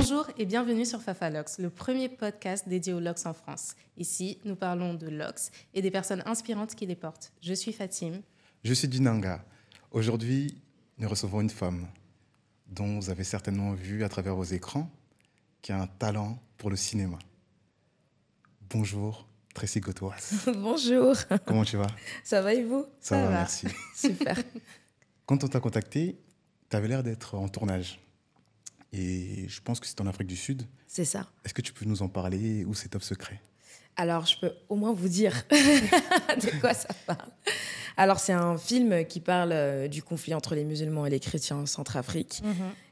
Bonjour et bienvenue sur Fafalox, le premier podcast dédié aux locks en France. Ici, nous parlons de locks et des personnes inspirantes qui les portent. Je suis Fatime. Je suis Dinanga. Aujourd'hui, nous recevons une femme dont vous avez certainement vu à travers vos écrans, qui a un talent pour le cinéma. Bonjour, Tracy Gotoas. Bonjour. Comment tu vas? Ça va et vous? Ça va, merci. Super. Quand on t'a contacté, tu avais l'air d'être en tournage. Et je pense que c'est en Afrique du Sud. C'est ça. Est-ce que tu peux nous en parler ou c'est top secret? Alors, je peux au moins vous dire de quoi ça parle. Alors, c'est un film qui parle du conflit entre les musulmans et les chrétiens en Centrafrique.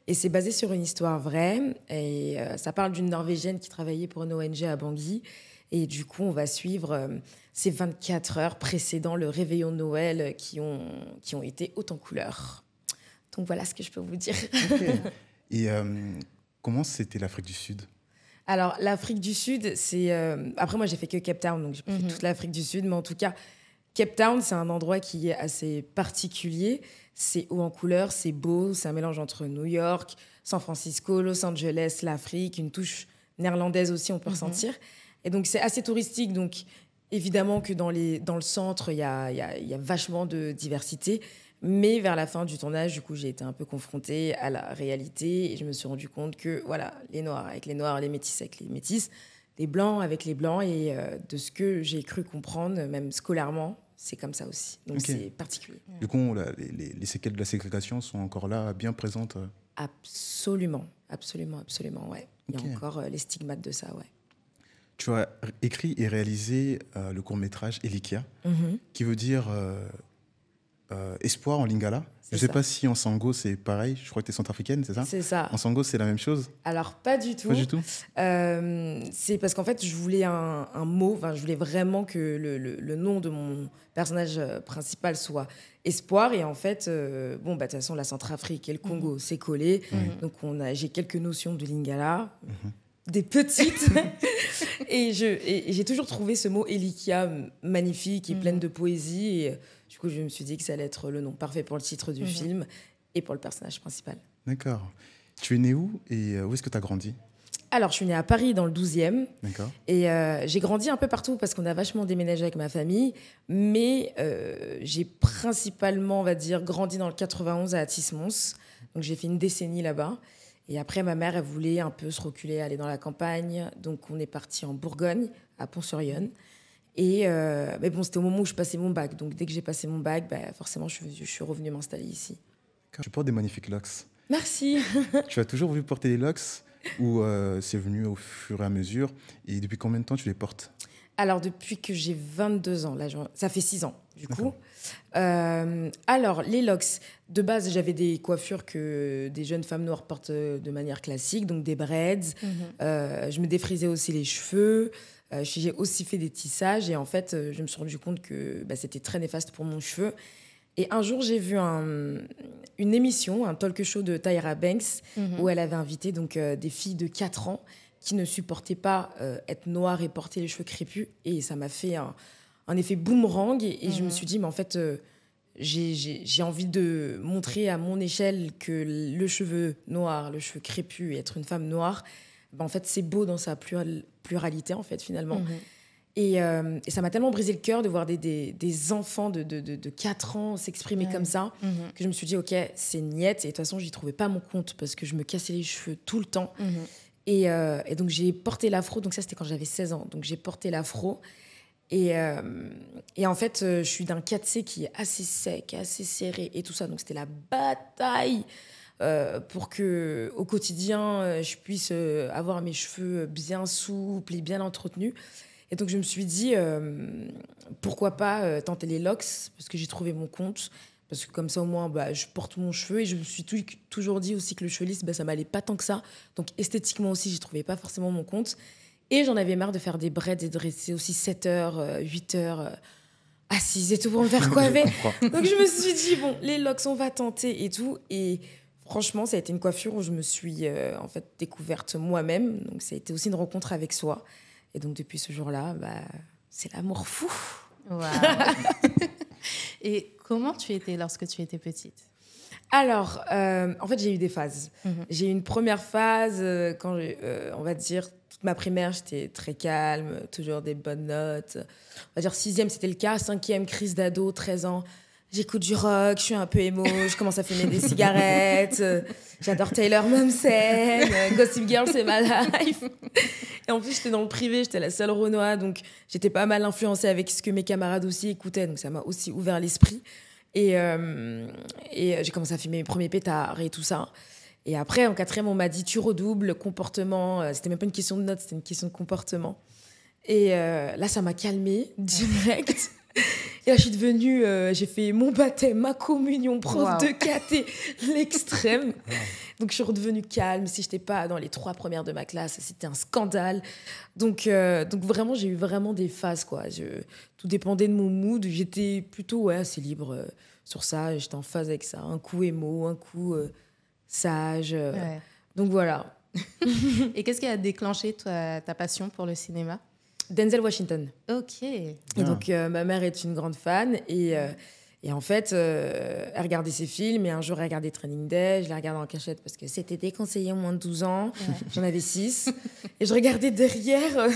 Et c'est basé sur une histoire vraie. Et ça parle d'une Norvégienne qui travaillait pour une ONG à Bangui. Et du coup, on va suivre ces 24 heures précédant le réveillon de Noël qui ont été hautes en couleurs. Donc, voilà ce que je peux vous dire. Okay. Et comment c'était l'Afrique du Sud? Alors, l'Afrique du Sud, c'est... Après, moi, j'ai fait que Cape Town, donc j'ai pas fait toute l'Afrique du Sud. Mais en tout cas, Cape Town, c'est un endroit qui est assez particulier. C'est haut en couleurs, c'est beau. C'est un mélange entre New York, San Francisco, Los Angeles, l'Afrique. Une touche néerlandaise aussi, on peut ressentir. Et donc, c'est assez touristique. Donc, évidemment que dans le centre, il y a vachement de diversité. Mais vers la fin du tournage, du coup, j'ai été un peu confrontée à la réalité et je me suis rendu compte que, voilà, les Noirs avec les Noirs, les Métis avec les Métis, les Blancs avec les Blancs et de ce que j'ai cru comprendre, même scolairement, c'est comme ça aussi. Donc, c'est particulier. Du coup, les séquelles de la ségrégation sont encore là, bien présentes? Absolument, ouais. Il y a encore les stigmates de ça, ouais. Tu as écrit et réalisé le court-métrage Elikia, qui veut dire... espoir en lingala. Je ne sais pas si en sango c'est pareil. Je crois que tu es centrafricaine, c'est ça? C'est ça. En sango, c'est la même chose? Alors, pas du tout. Pas du tout? C'est parce qu'en fait, je voulais un mot. Je voulais vraiment que le nom de mon personnage principal soit espoir. Et en fait, de toute façon, la Centrafrique et le Congo, c'est collé. Donc, j'ai quelques notions de lingala. Des petites. et j'ai toujours trouvé ce mot Elikia magnifique et pleine de poésie. Et du coup, je me suis dit que ça allait être le nom parfait pour le titre du film et pour le personnage principal. D'accord. Tu es née où et où est-ce que tu as grandi? Alors, je suis née à Paris, dans le 12e. D'accord. Et j'ai grandi un peu partout parce qu'on a vachement déménagé avec ma famille. Mais j'ai principalement, on va dire, grandi dans le 91 à Athis-Mons. Donc, j'ai fait une décennie là-bas. Et après, ma mère, elle voulait un peu se reculer, aller dans la campagne. Donc, on est parti en Bourgogne, à Pont-sur-Yonne. Et mais bon, c'était au moment où je passais mon bac. Donc, dès que j'ai passé mon bac, forcément, je suis revenue m'installer ici. Tu portes des magnifiques locks. Merci. Tu as toujours voulu porter des locks ou c'est venu au fur et à mesure? Et depuis combien de temps tu les portes? Alors, depuis que j'ai 22 ans, là, ça fait 6 ans, du coup. Alors, les locks, de base, j'avais des coiffures que des jeunes femmes noires portent de manière classique, donc des braids. Je me défrisais aussi les cheveux. J'ai aussi fait des tissages. Et en fait, je me suis rendu compte que c'était très néfaste pour mon cheveu. Et un jour, j'ai vu une émission, un talk show de Tyra Banks, où elle avait invité donc, des filles de 4 ans qui ne supportaient pas être noires et porter les cheveux crépus. Et ça m'a fait un effet boomerang. Et je me suis dit, mais en fait, j'ai envie de montrer à mon échelle que le cheveu noir, le cheveu crépus et être une femme noire, en fait, c'est beau dans sa pluralité, en fait, finalement. Et ça m'a tellement brisé le cœur de voir des enfants de 4 ans s'exprimer comme ça, que je me suis dit, OK, c'est niette. Et de toute façon, j'y trouvais pas mon compte parce que je me cassais les cheveux tout le temps. Et donc, j'ai porté l'afro. Donc, ça, c'était quand j'avais 16 ans. Donc, j'ai porté l'afro. Et en fait, je suis d'un 4C qui est assez sec, assez serré et tout ça. Donc, c'était la bataille pour que, au quotidien, je puisse avoir mes cheveux bien souples et bien entretenus. Et donc, je me suis dit, pourquoi pas tenter les locks, parce que j'ai trouvé mon compte. Parce que comme ça, au moins, je porte mon cheveu. Et je me suis toujours dit aussi que le cheveu lisse, ça m'allait pas tant que ça. Donc, esthétiquement aussi, j'y trouvais pas forcément mon compte. Et j'en avais marre de faire des braids et de rester aussi 7 heures, 8 heures assise et tout pour me faire coiffer. Donc, je me suis dit, bon, les locks, on va tenter et tout. Et franchement, ça a été une coiffure où je me suis en fait découverte moi-même. Donc, ça a été aussi une rencontre avec soi. Et donc, depuis ce jour-là, c'est l'amour fou. Wow. Et comment tu étais lorsque tu étais petite? Alors, en fait, j'ai eu des phases. J'ai eu une première phase quand, on va dire, toute ma primaire, j'étais très calme, toujours des bonnes notes. On va dire 6e, c'était le cas. 5e, crise d'ado, 13 ans. J'écoute du rock, je suis un peu émo, je commence à fumer des cigarettes. J'adore Taylor Momsen, Gossip Girl, c'est ma life. Et en plus, j'étais dans le privé, j'étais la seule Renoir, donc j'étais pas mal influencée avec ce que mes camarades aussi écoutaient. Donc ça m'a aussi ouvert l'esprit. Et j'ai commencé à fumer mes premiers pétards et tout ça. Et après, en 4e, on m'a dit tu redoubles, comportement. C'était même pas une question de notes, c'était une question de comportement. Et là, ça m'a calmée direct. Et là, je suis devenue, j'ai fait mon baptême, ma communion, prof de caté, l'extrême. Wow. Donc, je suis redevenue calme. Si je n'étais pas dans les 3 premières de ma classe, c'était un scandale. Donc vraiment, j'ai eu vraiment des phases, quoi. Tout dépendait de mon mood. J'étais plutôt assez libre sur ça. J'étais en phase avec ça. Un coup émo, un coup sage. Ouais. Donc, voilà. Et qu'est-ce qui a déclenché ta passion pour le cinéma ? Denzel Washington. Ok. Et donc, ma mère est une grande fan. Et en fait, elle regardait ses films. Et un jour, elle regardait Training Day. Je la regardais en cachette parce que c'était déconseillé aux moins de 12 ans. Ouais. J'en avais 6. Et je regardais derrière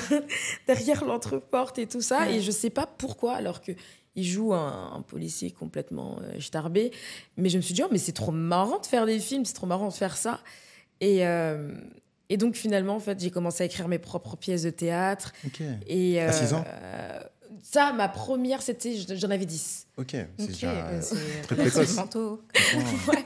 l'entreporte et tout ça. Ouais. Et je ne sais pas pourquoi, alors qu'il joue un policier complètement starbé. Mais je me suis dit, oh, mais c'est trop marrant de faire des films. C'est trop marrant de faire ça. Et donc, finalement, en fait, j'ai commencé à écrire mes propres pièces de théâtre. Ok. Et, à 6 ans ça, ma première, j'en avais 10. Ok, c'est déjà très précoce. Ouais.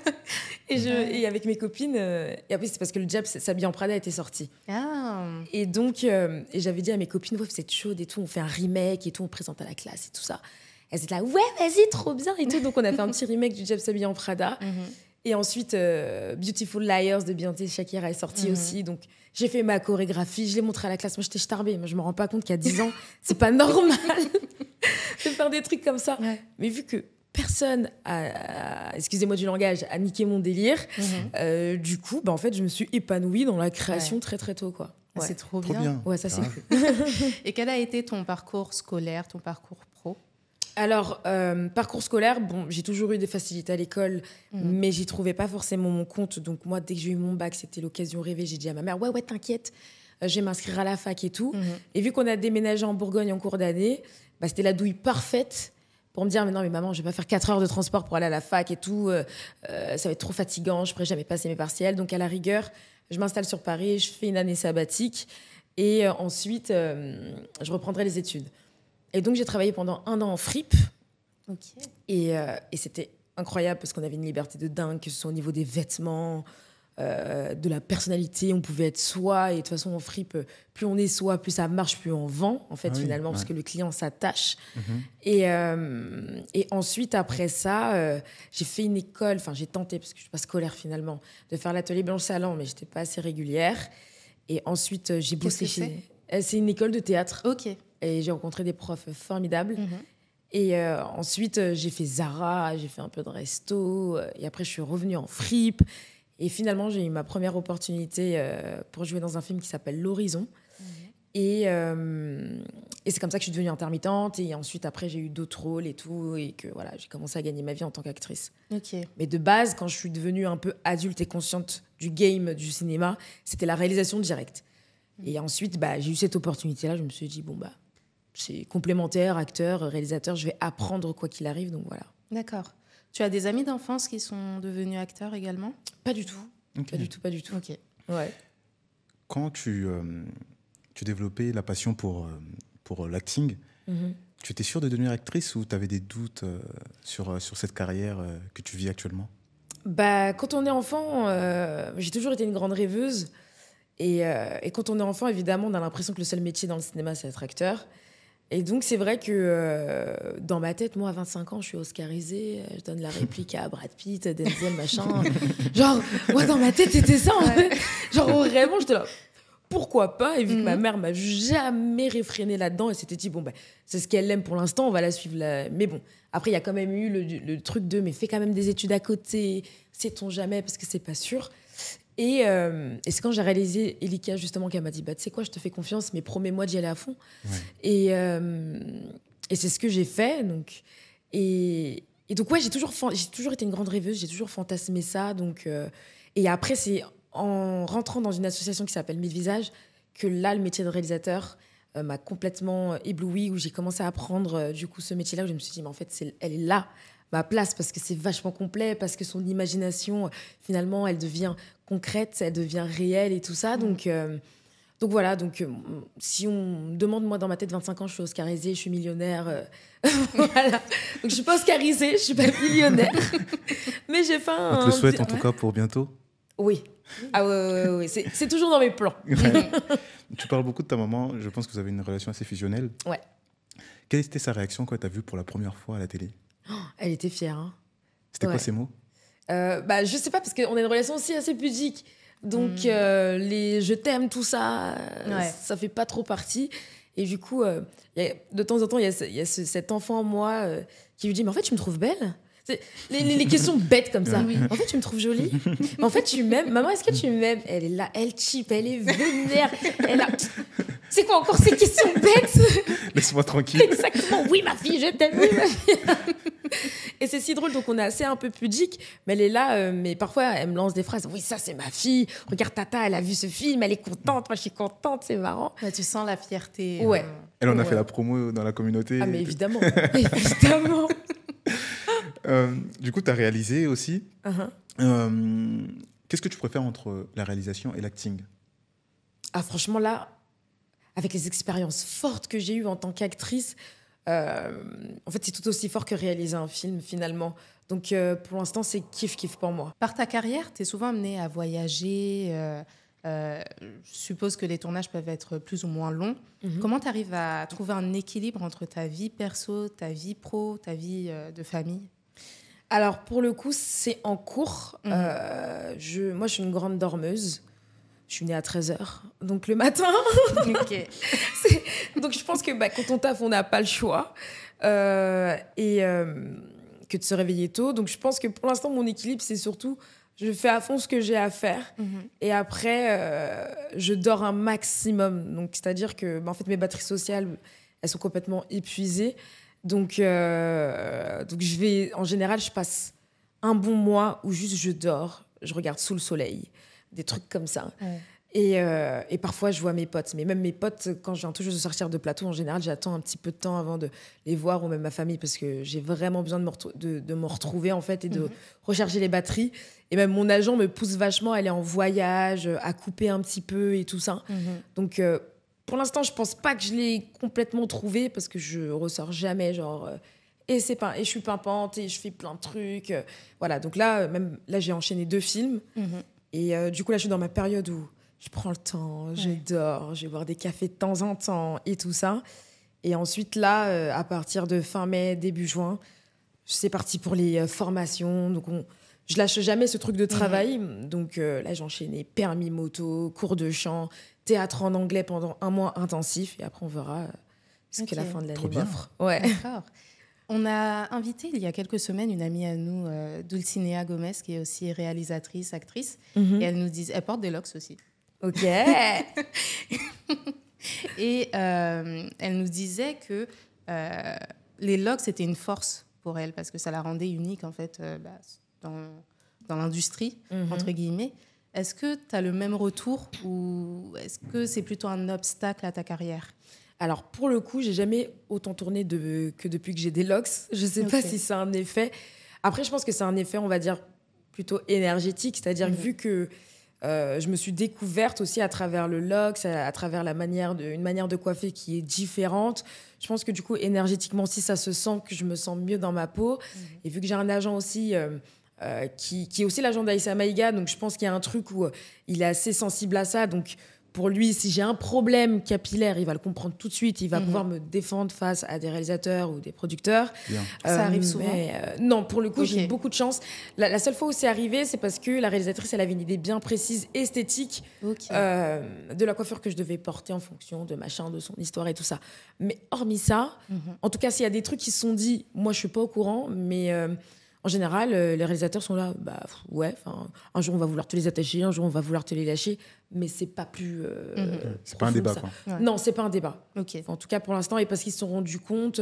Et avec mes copines, et après, c'est parce que le Diable s'habille en Prada était sorti. Ah. Et donc, et j'avais dit à mes copines, ouais, vous êtes chaudes et tout, on fait un remake et tout, on présente à la classe et tout ça. Elles étaient là, ouais, vas-y, trop bien et tout. Donc, on a fait un petit remake du Diable s'habille en Prada. Et ensuite, Beautiful Liars de Beyoncé Shakira est sorti aussi. Donc, j'ai fait ma chorégraphie, je l'ai montrée à la classe. Moi, j'étais starbée. Moi, je me rends pas compte qu'à 10 ans, c'est pas normal de faire des trucs comme ça. Ouais. Mais vu que personne excusez-moi du langage, a niqué mon délire, du coup, en fait, je me suis épanouie dans la création très, très tôt, quoi. Ouais. C'est trop bien. Ouais, ça, c'est cool. Et quel a été ton parcours scolaire, ton parcours pro ? Alors, parcours scolaire, j'ai toujours eu des facilités à l'école, mais j'y trouvais pas forcément mon compte. Donc moi, dès que j'ai eu mon bac, c'était l'occasion rêvée. J'ai dit à ma mère, ouais, t'inquiète, je vais m'inscrire à la fac et tout. Et vu qu'on a déménagé en Bourgogne en cours d'année, c'était la douille parfaite pour me dire, mais non, mais maman, je vais pas faire 4 heures de transport pour aller à la fac et tout. Ça va être trop fatigant, je pourrais jamais passer mes partiels. Donc à la rigueur, je m'installe sur Paris, je fais une année sabbatique et ensuite, je reprendrai les études. Et donc, j'ai travaillé pendant 1 an en fripe. Okay. Et c'était incroyable parce qu'on avait une liberté de dingue, que ce soit au niveau des vêtements, de la personnalité. On pouvait être soi. Et de toute façon, en fripe, plus on est soi, plus ça marche, plus on vend, en fait, finalement, parce que le client s'attache. Et ensuite, après ça, j'ai fait une école. Enfin, j'ai tenté, parce que je ne suis pas scolaire, finalement, de faire l'atelier Blanche Salan, mais je n'étais pas assez régulière. Et ensuite, j'ai bossé chez... C'est une école de théâtre. Ok. Et j'ai rencontré des profs formidables. Et ensuite, j'ai fait Zara, j'ai fait un peu de resto. Et après, je suis revenue en fripe. Et finalement, j'ai eu ma première opportunité pour jouer dans un film qui s'appelle L'Horizon. Et c'est comme ça que je suis devenue intermittente. Et ensuite, après, j'ai eu d'autres rôles et tout. Et que voilà, j'ai commencé à gagner ma vie en tant qu'actrice. Okay. Mais de base, quand je suis devenue un peu adulte et consciente du game du cinéma, c'était la réalisation directe. Et ensuite, j'ai eu cette opportunité-là. Je me suis dit, c'est complémentaire, acteur, réalisateur. Je vais apprendre quoi qu'il arrive, donc voilà. D'accord. Tu as des amis d'enfance qui sont devenus acteurs également ? Pas du tout. Okay. Pas du tout. Ok. Ouais. Quand tu développais la passion pour l'acting, tu étais sûre de devenir actrice ou tu avais des doutes sur cette carrière que tu vis actuellement ? Quand on est enfant, j'ai toujours été une grande rêveuse. Et quand on est enfant, évidemment, on a l'impression que le seul métier dans le cinéma, c'est être acteur. Et donc, c'est vrai que dans ma tête, moi, à 25 ans, je suis oscarisée. Je donne la réplique à Brad Pitt, Denzel, machin. Genre, moi, dans ma tête, c'était ça, en fait. Genre, vraiment, j'étais là, pourquoi pas ? Et vu que ma mère m'a jamais réfréné là-dedans, elle s'était dit, c'est ce qu'elle aime pour l'instant, on va la suivre là. Mais bon, après, il y a quand même eu le truc de, mais fais quand même des études à côté, sait-on jamais, parce que c'est pas sûr. Et c'est quand j'ai réalisé Elika, justement, qu'elle m'a dit, tu sais quoi, je te fais confiance, mais promets-moi d'y aller à fond. Ouais. Et c'est ce que j'ai fait. Donc. Et Et donc, ouais, j'ai toujours été une grande rêveuse, j'ai toujours fantasmé ça. Donc, et après, c'est en rentrant dans une association qui s'appelle Mille Visages que là, le métier de réalisateur m'a complètement éblouie, où j'ai commencé à apprendre du coup ce métier-là, où je me suis dit, mais en fait, elle est là, ma place, parce que c'est vachement complet, parce que son imagination, finalement, elle devient concrète, elle devient réelle et tout ça. Donc voilà, si on me demande, moi, dans ma tête, 25 ans, je suis oscarisée, je suis millionnaire. Voilà. Donc, je ne suis pas oscarisée, je ne suis pas millionnaire. Mais j'ai fait un... On te le souhaite, en tout cas, pour bientôt. Oui. Ah ouais. C'est toujours dans mes plans. Ouais. Tu parles beaucoup de ta maman. Je pense que vous avez une relation assez fusionnelle. Ouais. Quelle était sa réaction quand tu as vu pour la première fois à la télé? Elle était fière. Hein. C'était quoi ces mots? Je sais pas, parce qu'on a une relation aussi assez pudique. Donc, les je t'aime, tout ça, ça fait pas trop partie. Et du coup, de temps en temps, il y a cet enfant en moi qui lui dit, mais en fait, tu me trouves belle? Les questions bêtes comme ça. Oui. En fait, tu me trouves jolie? Mais en fait, tu m'aimes? Maman, est-ce que tu m'aimes? Elle est là, elle chip, elle est vénère. C'est quoi encore ces questions bêtes? Laisse-moi tranquille. Exactement. Oui, ma fille, je t'aime. Oui, ma fille. Et c'est si drôle, donc on est assez un peu pudique, mais elle est là, mais parfois elle me lance des phrases. Oui, ça c'est ma fille. Regarde Tata, elle a vu ce film, elle est contente. Moi, je suis contente, c'est marrant. Ouais, tu sens la fierté. Ouais. Elle en a fait la promo dans la communauté. Ah, mais évidemment. Évidemment. Du coup, tu as réalisé aussi. Uh-huh. Qu'est-ce que tu préfères entre la réalisation et l'acting? Ah, franchement, là, avec les expériences fortes que j'ai eues en tant qu'actrice, en fait, c'est tout aussi fort que réaliser un film, finalement. Donc, pour l'instant, c'est kiff pour moi. Par ta carrière, tu es souvent amenée à voyager. Je suppose que les tournages peuvent être plus ou moins longs. Mm-hmm. Comment tu arrives à trouver un équilibre entre ta vie perso, ta vie pro, ta vie de famille? Alors, pour le coup, c'est en cours. Mm-hmm. Moi, je suis une grande dormeuse. Je suis née à 13h, donc le matin. Okay. Donc, je pense que quand on taffe, on n'a pas le choix. Que de se réveiller tôt. Donc, je pense que pour l'instant, mon équilibre, c'est surtout, je fais à fond ce que j'ai à faire. Mm-hmm. Et après, je dors un maximum. Donc, c'est-à-dire que en fait, mes batteries sociales, elles sont complètement épuisées. Donc, en général, je passe un bon mois où juste je dors, je regarde sous le soleil, des trucs comme ça. Ouais. Et parfois, je vois mes potes. Mais même mes potes, quand je viens toujours de sortir de plateau, en général, j'attends un petit peu de temps avant de les voir, ou même ma famille, parce que j'ai vraiment besoin de me retrouver, en fait, et de recharger les batteries. Et même mon agent me pousse vachement à aller en voyage, à couper un petit peu et tout ça. Donc, pour l'instant, je pense pas que je l'ai complètement trouvé, parce que je ressors jamais, genre... et je suis pimpante, et je fais plein de trucs. Voilà, donc là, j'ai enchaîné 2 films. Et du coup, là, je suis dans ma période où je prends le temps, je dors, je vais boire des cafés de temps en temps et tout ça. Et ensuite, là, à partir de fin mai, début juin, c'est parti pour les formations. Donc, je lâche jamais ce truc de travail. Donc là, j'ai enchaîné permis moto, cours de chant, théâtre en anglais pendant 1 mois intensif. Et après, on verra ce que la fin de l'année m'offre. Ouais. D'accord. On a invité il y a quelques semaines une amie à nous, Dulcinea Gomez, qui est aussi réalisatrice, actrice. Et elle porte des locks aussi. Ok. Et elle nous disait que les locks, c'était une force pour elle, parce que ça la rendait unique, en fait, dans l'industrie, entre guillemets. Est-ce que tu as le même retour, ou est-ce que c'est plutôt un obstacle à ta carrière? Alors, pour le coup, j'ai jamais autant tourné que depuis que j'ai des locks. Je sais pas si c'est un effet. Après, je pense que c'est un effet, on va dire, plutôt énergétique. C'est-à-dire que vu que je me suis découverte aussi à travers le locks, à travers une manière de coiffer qui est différente, je pense que du coup, énergétiquement aussi, ça se sent que je me sens mieux dans ma peau. Et vu que j'ai un agent aussi... qui est aussi l'agent d'Aïssa Maïga, donc je pense qu'il y a un truc où il est assez sensible à ça. Donc, pour lui, si j'ai un problème capillaire, il va le comprendre tout de suite. Il va pouvoir me défendre face à des réalisateurs ou des producteurs. Ça arrive souvent. Non, pour le coup, j'ai eu beaucoup de chance. La seule fois où c'est arrivé, c'est parce que la réalisatrice, elle avait une idée bien précise, esthétique, de la coiffure que je devais porter en fonction de de son histoire et tout ça. Mais hormis ça, en tout cas, s'il y a des trucs qui se sont dit, moi, je suis pas au courant, mais... en général, les réalisateurs sont là, un jour on va vouloir te les attacher, un jour on va vouloir te les lâcher, mais c'est pas plus. C'est pas un débat, quoi. Ouais. Non, c'est pas un débat. Okay. Enfin, en tout cas, pour l'instant, et parce qu'ils se sont rendus compte,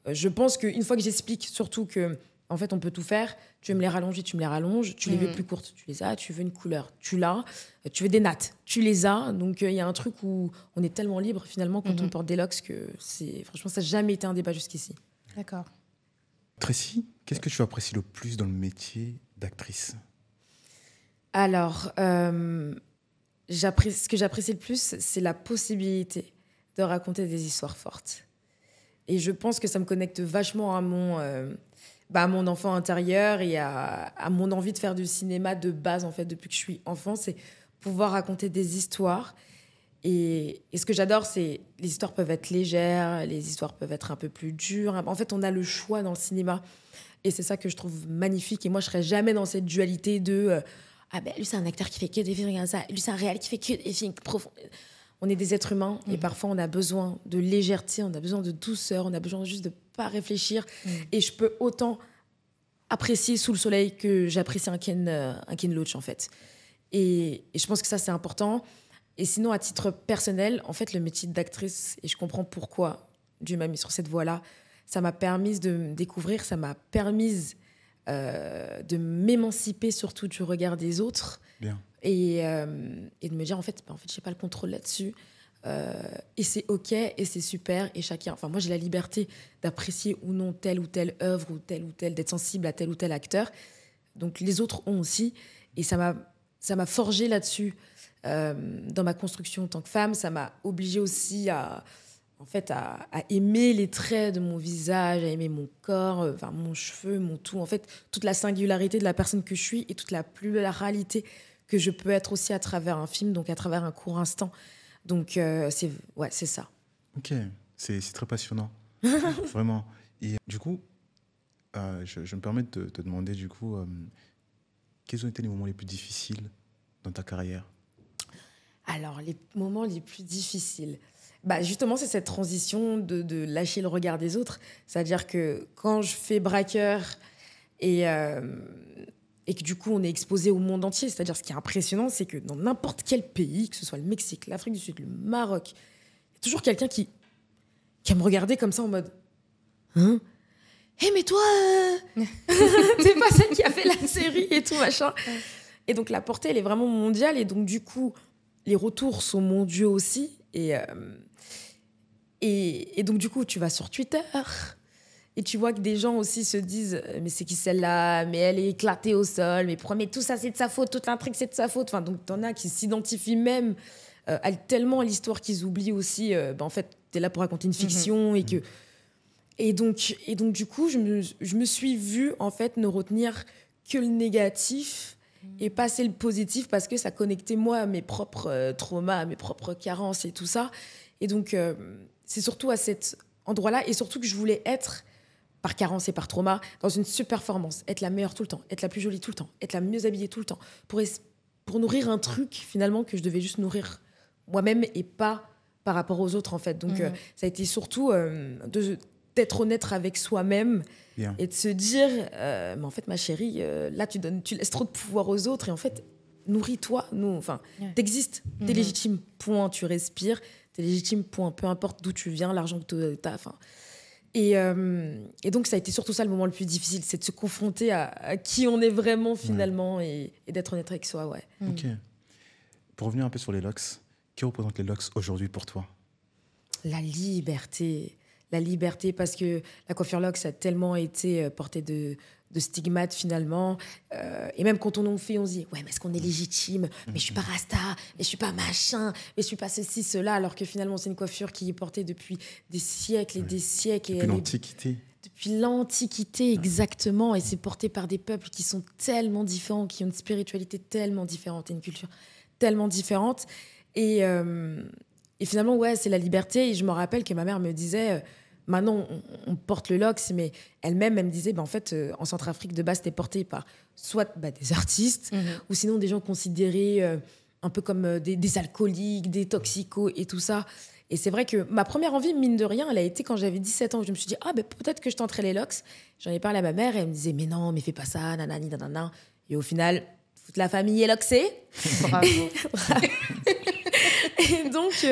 je pense qu'une fois que j'explique surtout que En fait, on peut tout faire. Tu veux me les rallonger, tu me les rallonges. Tu les veux plus courtes, tu les as. Tu veux une couleur, tu l'as. Tu veux des nattes, tu les as. Donc, il y a un truc où on est tellement libre, finalement, quand on porte des locks, que franchement, ça n'a jamais été un débat jusqu'ici. D'accord. Tracy, qu'est-ce que tu apprécies le plus dans le métier d'actrice? Alors, ce que j'apprécie le plus, c'est la possibilité de raconter des histoires fortes. Et je pense que ça me connecte vachement à mon enfant intérieur et à mon envie de faire du cinéma de base, en fait, depuis que je suis enfant. C'est pouvoir raconter des histoires. Et ce que j'adore, c'est les histoires peuvent être légères, les histoires peuvent être un peu plus dures. En fait, on a le choix dans le cinéma. Et c'est ça que je trouve magnifique. Et moi, je ne serais jamais dans cette dualité de lui, c'est un acteur qui fait que des films comme ça. Lui, c'est un réal qui fait que des films profonds. On est des êtres humains et parfois, on a besoin de légèreté, on a besoin de douceur, on a besoin juste de ne pas réfléchir. Et je peux autant apprécier Sous le soleil que j'apprécie un Ken Loach, en fait. Et je pense que ça, c'est important. Et sinon, à titre personnel, en fait, le métier d'actrice, et je comprends pourquoi Dieu m'a mis sur cette voie-là, ça m'a permis de me découvrir, ça m'a permis de m'émanciper surtout du regard des autres. Bien. Et de me dire, en fait, je n'ai pas le contrôle là-dessus. Et c'est OK, et c'est super. Et chacun... Enfin, moi, j'ai la liberté d'apprécier ou non telle ou telle œuvre, ou telle, d'être sensible à tel ou tel acteur. Donc, les autres ont aussi. Et ça m'a forgé là-dessus. Dans ma construction en tant que femme, ça m'a obligée aussi à aimer les traits de mon visage, à aimer mon corps, mon cheveu, mon tout. En fait, toute la singularité de la personne que je suis et toute la pluralité que je peux être aussi à travers un film, donc à travers un court instant. Donc, c'est ça. Ok, c'est très passionnant, vraiment. Et du coup, je me permets de te demander, du coup, quels ont été les moments les plus difficiles dans ta carrière? Alors, les moments les plus difficiles, justement, c'est cette transition de lâcher le regard des autres. C'est-à-dire que quand je fais Braqueur et que du coup, on est exposé au monde entier, c'est-à-dire ce qui est impressionnant, c'est que dans n'importe quel pays, que ce soit le Mexique, l'Afrique du Sud, le Maroc, il y a toujours quelqu'un qui va me regarder comme ça en mode « Hein ? Hé, mais toi, t'es pas celle qui a fait la série et tout, machin. » Et donc, la portée, elle est vraiment mondiale. Et donc, du coup, les retours sont mondiaux aussi. Et donc, du coup, tu vas sur Twitter et tu vois que des gens aussi se disent « Mais c'est qui celle-là ? Mais elle est éclatée au sol. Mais tout ça, c'est de sa faute. Toute l'intrigue, c'est de sa faute. » Enfin, donc, t'en as qui s'identifient même tellement à l'histoire qu'ils oublient aussi. En fait, t'es là pour raconter une fiction et donc, du coup, je me suis vue, en fait, ne retenir que le négatif et passer le positif parce que ça connectait, moi, à mes propres traumas, à mes propres carences et tout ça. Et donc, c'est surtout à cet endroit-là et surtout que je voulais être, par carence et par trauma, dans une surperformance, être la meilleure tout le temps, être la plus jolie tout le temps, être la mieux habillée tout le temps, pour nourrir un truc, finalement, que je devais juste nourrir moi-même et pas par rapport aux autres, en fait. Donc, ça a été surtout d'être honnête avec soi-même. Bien. Et de se dire, mais en fait, ma chérie, là, tu laisses trop de pouvoir aux autres. Et en fait, nourris-toi. T'existes. T'es légitime. Point. Tu respires. T'es légitime. Point. Peu importe d'où tu viens, l'argent que t'as. Et donc, ça a été surtout ça le moment le plus difficile. C'est de se confronter à qui on est vraiment, finalement, et d'être honnête avec soi. Ouais. OK. Pour revenir un peu sur les locks, que représentent les locks aujourd'hui pour toi? La liberté. La liberté, parce que la coiffure locks a tellement été portée de stigmates, finalement. Et même quand on en fait, on se dit « Ouais, mais est-ce qu'on est légitime ? Mais je suis pas rasta, mais je suis pas machin, mais je suis pas ceci, cela. » Alors que finalement, c'est une coiffure qui est portée depuis des siècles et des siècles. Depuis l'Antiquité. Depuis l'Antiquité, exactement. Et c'est porté par des peuples qui sont tellement différents, qui ont une spiritualité tellement différente et une culture tellement différente. Et finalement, ouais, c'est la liberté. Et je me rappelle que ma mère me disait, maintenant, on porte le locks, mais elle-même, elle me disait, en fait, en Centrafrique, de base, c'était porté par soit des artistes, ou sinon des gens considérés un peu comme des alcooliques, des toxicos et tout ça. Et c'est vrai que ma première envie, mine de rien, elle a été quand j'avais 17 ans. Je me suis dit, peut-être que je tenterai les locks. J'en ai parlé à ma mère et elle me disait, mais non, mais fais pas ça, nanani, nanana. Et au final, toute la famille est locksée. Bravo. Et donc,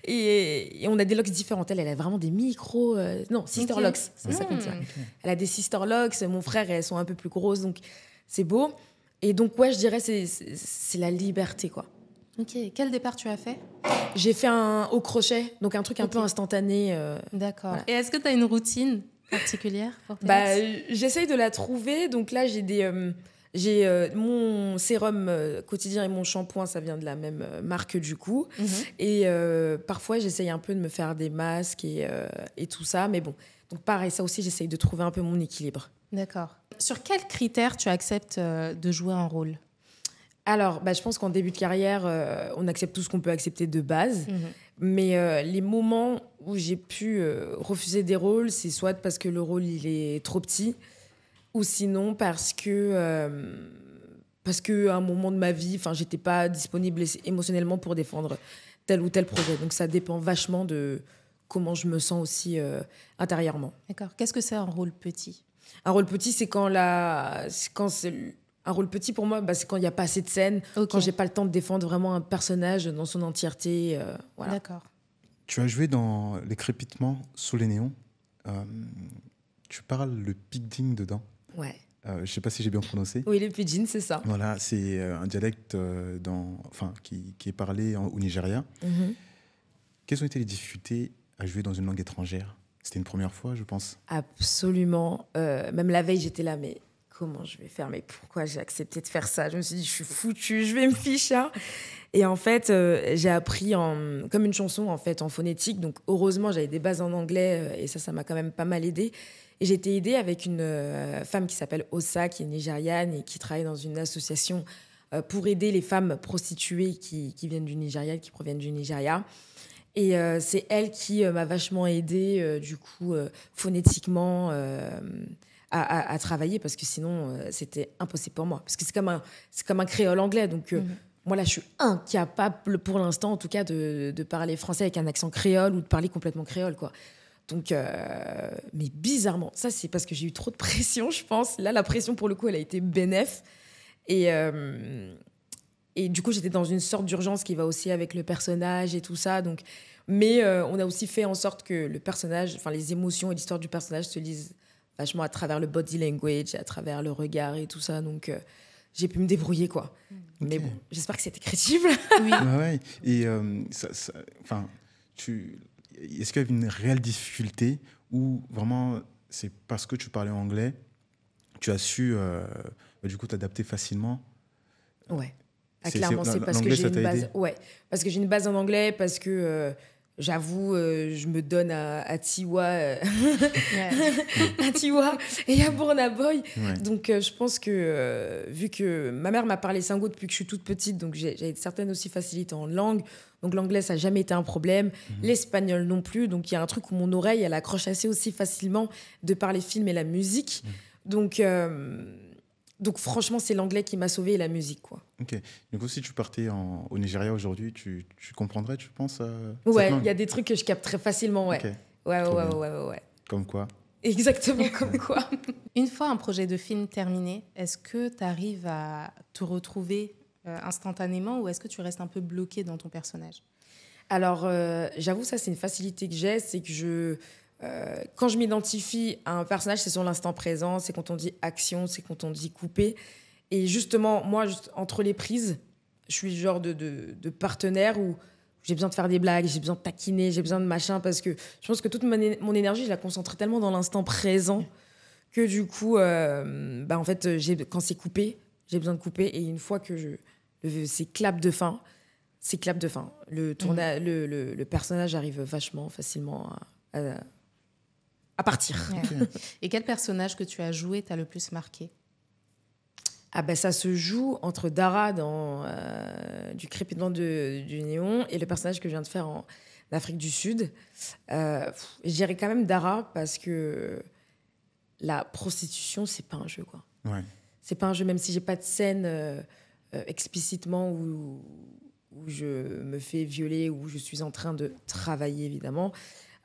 et on a des locks différentes. Elle a vraiment des micros... non, sister locks, c'est ça qu'on dit. Elle a des sister locks. Mon frère, elles sont un peu plus grosses, donc c'est beau. Et donc, ouais, je dirais c'est la liberté, quoi. Ok. Quel départ tu as fait? J'ai fait un au crochet, donc un truc un peu instantané. D'accord. Voilà. Et est-ce que tu as une routine particulière pour tes locks? J'essaye de la trouver. Donc là, j'ai mon sérum quotidien et mon shampoing, ça vient de la même marque du coup. Et parfois, j'essaye un peu de me faire des masques et tout ça. Mais bon, donc pareil, ça aussi, j'essaye de trouver un peu mon équilibre. D'accord. Sur quels critères tu acceptes de jouer un rôle? Alors, je pense qu'en début de carrière, on accepte tout ce qu'on peut accepter de base. Mais les moments où j'ai pu refuser des rôles, c'est soit parce que le rôle il est trop petit, ou sinon parce que à un moment de ma vie, j'étais pas disponible émotionnellement pour défendre tel ou tel projet. Donc ça dépend vachement de comment je me sens aussi intérieurement. D'accord. Qu'est-ce que c'est un rôle petit? Un rôle petit, c'est un rôle petit pour moi, c'est quand il n'y a pas assez de scènes, quand j'ai pas le temps de défendre vraiment un personnage dans son entièreté. Voilà. D'accord. Tu as joué dans Les Crépitements sous les néons. Tu parles le pidgin dedans. Ouais. Je ne sais pas si j'ai bien prononcé. Oui, le pidgin, c'est ça. Voilà, c'est un dialecte qui est parlé au Nigeria. Quelles ont été les difficultés à jouer dans une langue étrangère? C'était une première fois, je pense. Absolument. Même la veille, j'étais là, mais comment je vais faire? Mais pourquoi j'ai accepté de faire ça? Je me suis dit, je suis foutue, je vais me ficher. Et en fait, j'ai appris comme une chanson en phonétique. Donc heureusement, j'avais des bases en anglais et ça m'a quand même pas mal aidée. Et j'ai été aidée avec une femme qui s'appelle Osa, qui est nigériane et qui travaille dans une association pour aider les femmes prostituées qui viennent du Nigeria, qui proviennent du Nigeria. Et c'est elle qui m'a vachement aidée, phonétiquement, à travailler, parce que sinon, c'était impossible pour moi. Parce que c'est comme un créole anglais. Donc, moi, là, je suis incapable, pour l'instant, en tout cas, de parler français avec un accent créole ou de parler complètement créole, quoi. Donc, mais bizarrement, ça, c'est parce que j'ai eu trop de pression, je pense. Là, la pression, pour le coup, elle a été bénef. Et du coup, j'étais dans une sorte d'urgence qui va aussi avec le personnage et tout ça. Donc, mais on a aussi fait en sorte que le personnage, les émotions et l'histoire du personnage se lisent vachement à travers le body language, à travers le regard et tout ça. Donc, j'ai pu me débrouiller, quoi. Okay. Mais bon, j'espère que c'était crédible. Oui. Ouais. Et est-ce qu'il y avait une réelle difficulté ou vraiment c'est parce que tu parlais anglais, tu as su du coup t'adapter facilement? Ouais. Clairement, c'est parce que j'ai une base. Ouais, parce que j'ai une base en anglais, parce que j'avoue, je me donne à Tiwa, à Tiwa et à Burna Boy. Ouais. Donc, je pense que vu que ma mère m'a parlé Sango depuis que je suis toute petite, donc j'ai certaines aussi facilités en langue. Donc, l'anglais, ça n'a jamais été un problème. L'espagnol non plus. Donc, il y a un truc où mon oreille, elle accroche assez aussi facilement de par les films et la musique. Donc, franchement, c'est l'anglais qui m'a sauvée et la musique, quoi. Ok. Du coup, si tu partais au Nigeria aujourd'hui, tu comprendrais, tu penses Ouais, il y a des trucs que je capte très facilement, ouais. Okay. Ouais. Comme quoi? Exactement, comme quoi. Une fois un projet de film terminé, est-ce que tu arrives à te retrouver instantanément ou est-ce que tu restes un peu bloqué dans ton personnage? Alors, j'avoue, ça, c'est une facilité que j'ai, c'est que quand je m'identifie à un personnage, c'est sur l'instant présent, c'est quand on dit action, c'est quand on dit couper. Et justement, moi, entre les prises, je suis le genre de partenaire où j'ai besoin de faire des blagues, j'ai besoin de taquiner, j'ai besoin de machin, parce que je pense que toute mon énergie, je la concentre tellement dans l'instant présent que du coup, en fait, quand c'est coupé, j'ai besoin de couper. Et une fois que c'est clap de fin, c'est clap de fin. Le personnage arrive vachement facilement à partir. Ouais. Et quel personnage que tu as joué t'a le plus marqué? Ça se joue entre Dara dans du crépitement du néon et le personnage que je viens de faire en Afrique du Sud. Je dirais quand même Dara parce que la prostitution, c'est pas un jeu, quoi. Ouais. C'est pas un jeu, même si j'ai pas de scène explicitement où je me fais violer, où je suis en train de travailler, évidemment.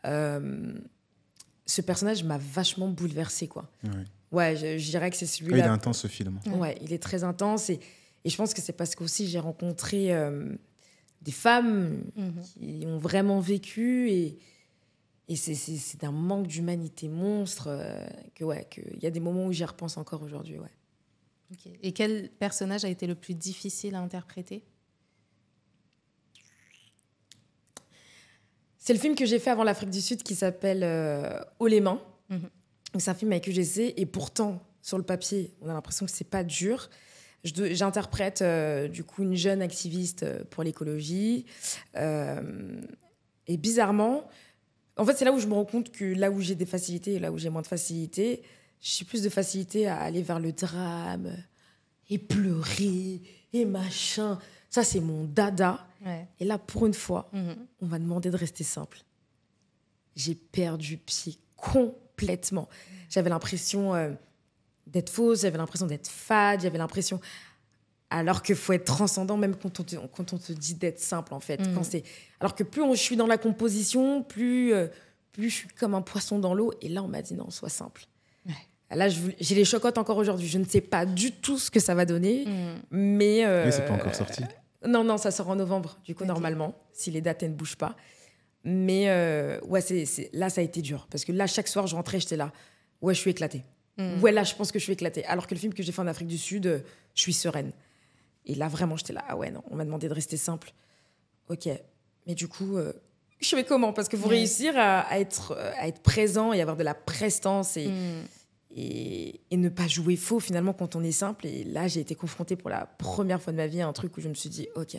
Ce personnage m'a vachement bouleversée, quoi. Ouais, je dirais que c'est celui-là. Il est intense, ce film. Ouais, il est très intense. Et je pense que c'est parce qu'aussi j'ai rencontré des femmes qui ont vraiment vécu et c'est d'un manque d'humanité monstre qu'il y a des moments où j'y repense encore aujourd'hui. Ouais. Okay. Et quel personnage a été le plus difficile à interpréter? C'est le film que j'ai fait avant l'Afrique du Sud qui s'appelle Haut les mains. C'est un film avec UGC et pourtant, sur le papier, on a l'impression que c'est pas dur. J'interprète du coup une jeune activiste pour l'écologie. Et bizarrement, en fait, c'est là où je me rends compte que là où j'ai des facilités et là où j'ai moins de facilités, j'ai plus de facilité à aller vers le drame et pleurer et machin. Ça, c'est mon dada. Ouais. Et là, pour une fois, on m'a demandé de rester simple. J'ai perdu pied complètement. J'avais l'impression d'être fausse, j'avais l'impression d'être fade, j'avais l'impression... Alors qu'il faut être transcendant, même quand on te dit d'être simple, en fait. Alors que plus je suis dans la composition, plus je suis comme un poisson dans l'eau. Et là, on m'a dit non, sois simple. Ouais. Là, j'ai les chocottes encore aujourd'hui. Je ne sais pas du tout ce que ça va donner. Mais c'est pas encore sorti. Non, ça sort en novembre, du coup, normalement, si les dates ne bougent pas. Mais là, ça a été dur. Parce que là, chaque soir, je rentrais, j'étais là. Ouais, je suis éclatée. Ouais, là, je pense que je suis éclatée. Alors que le film que j'ai fait en Afrique du Sud, je suis sereine. Et là, vraiment, j'étais là. Ah ouais, non, on m'a demandé de rester simple. Ok. Mais du coup, je fais comment? Parce qu'il faut réussir à être présent et avoir de la prestance et ne pas jouer faux, finalement, quand on est simple. Et là, j'ai été confrontée pour la première fois de ma vie à un truc où je me suis dit, ok,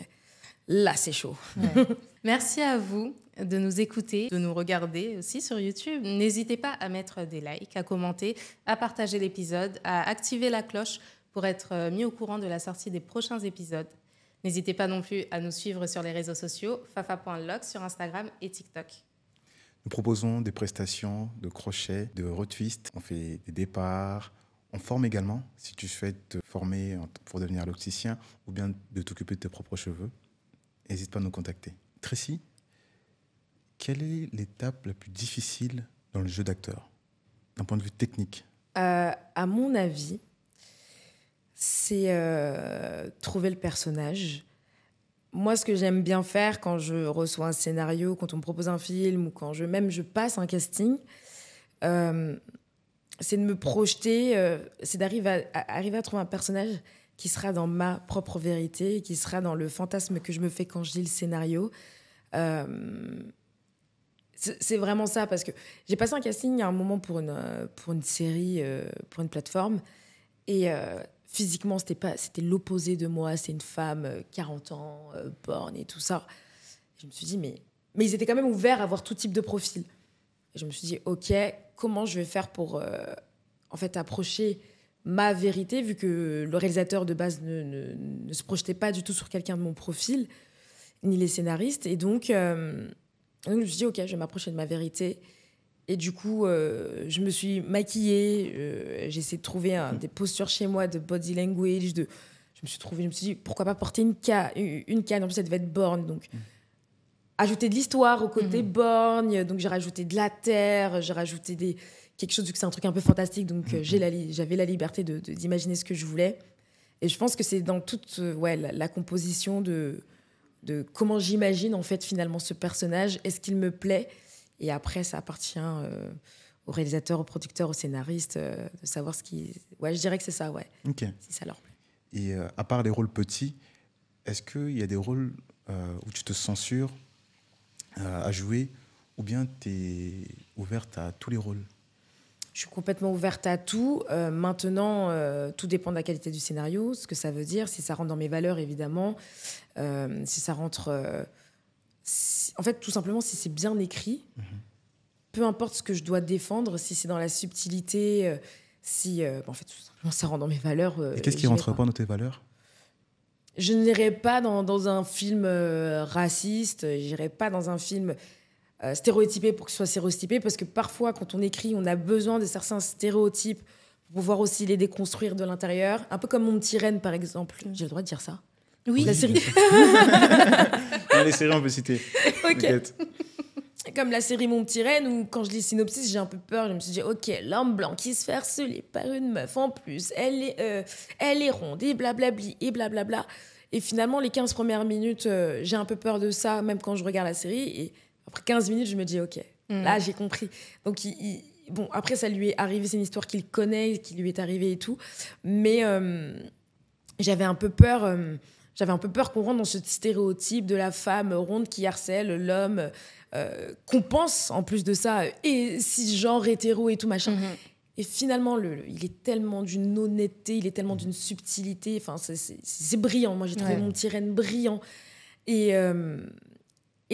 là, c'est chaud. Ouais. Merci à vous de nous écouter, de nous regarder aussi sur YouTube. N'hésitez pas à mettre des likes, à commenter, à partager l'épisode, à activer la cloche pour être mis au courant de la sortie des prochains épisodes. N'hésitez pas non plus à nous suivre sur les réseaux sociaux, fafa.log sur Instagram et TikTok. Nous proposons des prestations de crochet, de retwist. On fait des départs. On forme également, si tu souhaites te former pour devenir loxicien ou bien de t'occuper de tes propres cheveux. N'hésite pas à nous contacter. Tracy, quelle est l'étape la plus difficile dans le jeu d'acteur, d'un point de vue technique? À mon avis, c'est trouver le personnage. Moi, ce que j'aime bien faire quand je reçois un scénario, quand on me propose un film ou quand je passe un casting, c'est de me projeter, c'est d'arriver à trouver un personnage qui sera dans ma propre vérité, qui sera dans le fantasme que je me fais quand je lis le scénario. C'est vraiment ça, parce que j'ai passé un casting à un moment pour une série, pour une plateforme, et physiquement, c'était l'opposé de moi. C'est une femme, 40 ans, borne et tout ça. Et je me suis dit, mais ils étaient quand même ouverts à voir tout type de profil. Et je me suis dit, OK, comment je vais faire pour approcher ma vérité, vu que le réalisateur de base ne se projetait pas du tout sur quelqu'un de mon profil, ni les scénaristes. Et donc je me suis dit, OK, je vais m'approcher de ma vérité. Et du coup, je me suis maquillée, j'ai essayé de trouver des postures chez moi, de body language. Je me suis dit, pourquoi pas porter une canne? En plus, ça devait être borgne. Donc, ajouter de l'histoire au côté borgne. Donc, j'ai rajouté de la terre, j'ai rajouté quelque chose, vu que c'est un truc un peu fantastique. Donc, j'avais la liberté d'imaginer ce que je voulais. Et je pense que c'est dans toute la composition de comment j'imagine, en fait, finalement, ce personnage. Est-ce qu'il me plaît? Et après, ça appartient au réalisateur, au producteur, au scénariste de savoir ce qui... Ouais, je dirais que c'est ça, ouais. Ok. Si ça leur plaît. Et à part les rôles petits, est-ce qu'il y a des rôles où tu te censures à jouer ou bien tu es ouverte à tous les rôles? Je suis complètement ouverte à tout. Maintenant, tout dépend de la qualité du scénario, ce que ça veut dire, si ça rentre dans mes valeurs, évidemment. Si ça rentre... En fait, tout simplement, si c'est bien écrit, peu importe ce que je dois défendre, si c'est dans la subtilité, en fait, tout simplement, ça rentre dans mes valeurs. Et qu'est-ce qui ne rentre pas dans tes valeurs? Je n'irai pas dans un film raciste, je n'irai pas dans un film stéréotypé pour que ce soit stéréotypé, parce que parfois, quand on écrit, on a besoin de certains stéréotypes pour pouvoir aussi les déconstruire de l'intérieur. Un peu comme Mon Petit Reine, par exemple. J'ai le droit de dire ça? Oui. La série. Les séries, on peut citer. Ok. Comme la série Mon Petit Reine, où quand je lis synopsis, j'ai un peu peur. Je me suis dit, ok, l'homme blanc qui se fait harceler par une meuf en plus, elle est ronde et blablabli et blablabla. Et finalement, les 15 premières minutes, j'ai un peu peur de ça, même quand je regarde la série. Et après 15 minutes, je me dis, OK, là, j'ai compris. Donc, bon, après, ça lui est arrivé, c'est une histoire qu'il connaît, qui lui est arrivée et tout. Mais j'avais un peu peur qu'on rentre dans ce stéréotype de la femme ronde qui harcèle l'homme, qu'on pense, en plus de ça, et cisgenre, hétéro et tout, machin. Et finalement, il est tellement d'une honnêteté, il est tellement d'une subtilité. Enfin, c'est brillant. Moi, j'ai trouvé mon petit Reine brillant. Et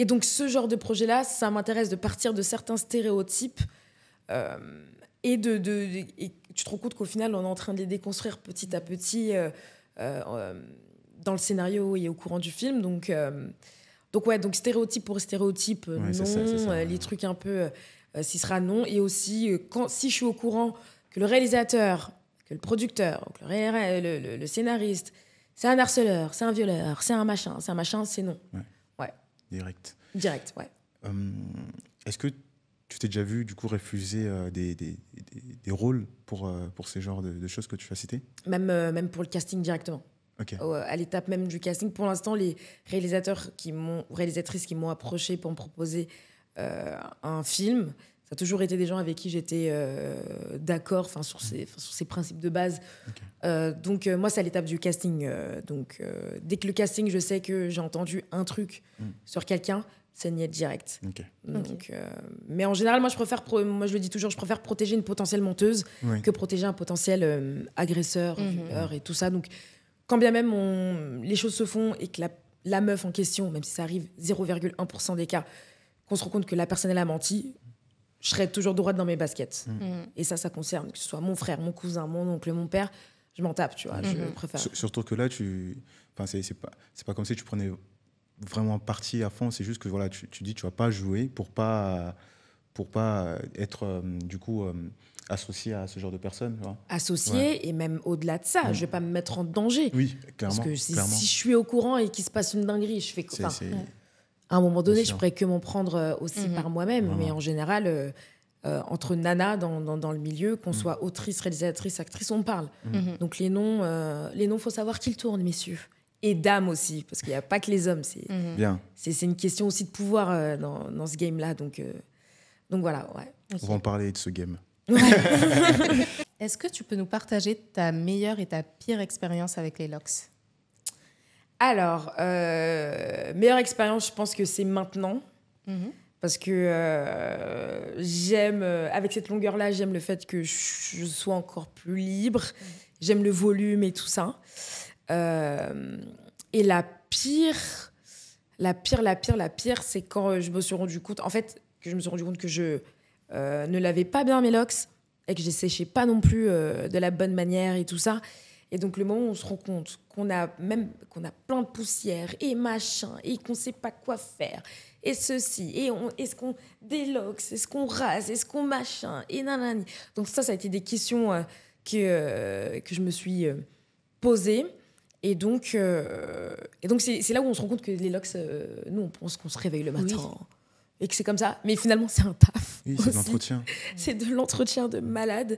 donc, ce genre de projet-là, ça m'intéresse de partir de certains stéréotypes et tu te rends compte qu'au final, on est en train de les déconstruire petit à petit dans le scénario et au courant du film. Donc stéréotype pour stéréotype, non. C'est ça. Les trucs un peu... s'il sera non. Et aussi, si je suis au courant que le réalisateur, que le producteur, que le scénariste, c'est un harceleur, c'est un violeur, c'est un machin, c'est non. Ouais. Direct, ouais. Est-ce que tu t'es déjà vu, du coup, refuser des rôles pour ces genres de choses que tu as citées ? Même pour le casting directement. Okay. À l'étape même du casting. Pour l'instant, les réalisatrices qui m'ont approché pour me proposer un film, ça a toujours été des gens avec qui j'étais d'accord sur ces principes de base. Okay. Donc moi, c'est à l'étape du casting. Dès que le casting, je sais que j'ai entendu un truc sur quelqu'un, c'est niet direct. Okay. Mais en général, moi je le dis toujours, je préfère protéger une potentielle menteuse que protéger un potentiel agresseur, violeur et tout ça. Donc quand bien même les choses se font et que la meuf en question, même si ça arrive 0,1% des cas, qu'on se rend compte que la personne elle a menti, je serai toujours droite dans mes baskets. Et ça concerne que ce soit mon frère, mon cousin, mon oncle, mon père, je m'en tape, tu vois. Je préfère. Surtout que là, c'est pas comme si tu prenais vraiment parti à fond. C'est juste que voilà, tu dis tu vas pas jouer pour pas être du coup associé à ce genre de personnes. Associé et même au-delà de ça, je vais pas me mettre en danger. Oui, clairement. Parce que si je suis au courant et qu'il se passe une dinguerie, je fais quoi? À un moment donné, je pourrais que m'en prendre aussi par moi-même. Mais en général, entre nanas dans le milieu, qu'on soit autrice, réalisatrice, actrice, on parle. Donc les noms, faut savoir qu'ils tournent, messieurs. Et dames aussi, parce qu'il n'y a pas que les hommes. C'est une question aussi de pouvoir dans ce game-là. Donc voilà, ouais. Okay. On va en parler de ce game. Est-ce que tu peux nous partager ta meilleure et ta pire expérience avec les LOX ? Alors, meilleure expérience, je pense que c'est maintenant. Parce que j'aime, avec cette longueur-là, j'aime le fait que je sois encore plus libre. J'aime le volume et tout ça. Et la pire, c'est quand je me suis rendu compte, que je ne lavais pas bien mes locks et que je les séchais pas non plus de la bonne manière et tout ça. Et donc, le moment où on se rend compte qu'on a plein de poussière et machin, et qu'on ne sait pas quoi faire, et ceci, est-ce qu'on déloxe, est-ce qu'on rase, est-ce qu'on machin, et nanani. Donc, ça a été des questions que je me suis posées. Et donc c'est là où on se rend compte que les locks, nous, on pense qu'on se réveille le matin. Oui. Et que c'est comme ça. Mais finalement, c'est un taf. Oui, c'est de l'entretien. C'est de l'entretien de malade.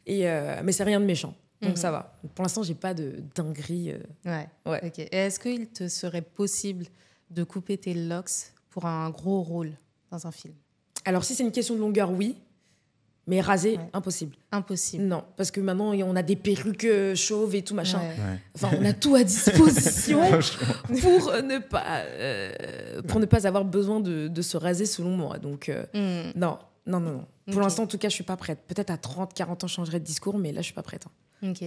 Mais c'est rien de méchant. Donc ça va. Pour l'instant, j'ai pas de dinguerie. Ouais. Okay. Et est-ce qu'il te serait possible de couper tes locks pour un gros rôle dans un film ? Alors, si c'est une question de longueur, oui. Mais raser, impossible. Impossible. Non, parce que maintenant, on a des perruques chauves et tout, machin. Ouais. Enfin, on a tout à disposition pour ne pas avoir besoin de se raser, selon moi. Donc, non. Pour l'instant, en tout cas, je suis pas prête. Peut-être à 30, 40 ans, je changerai de discours, mais là, je suis pas prête. Ok.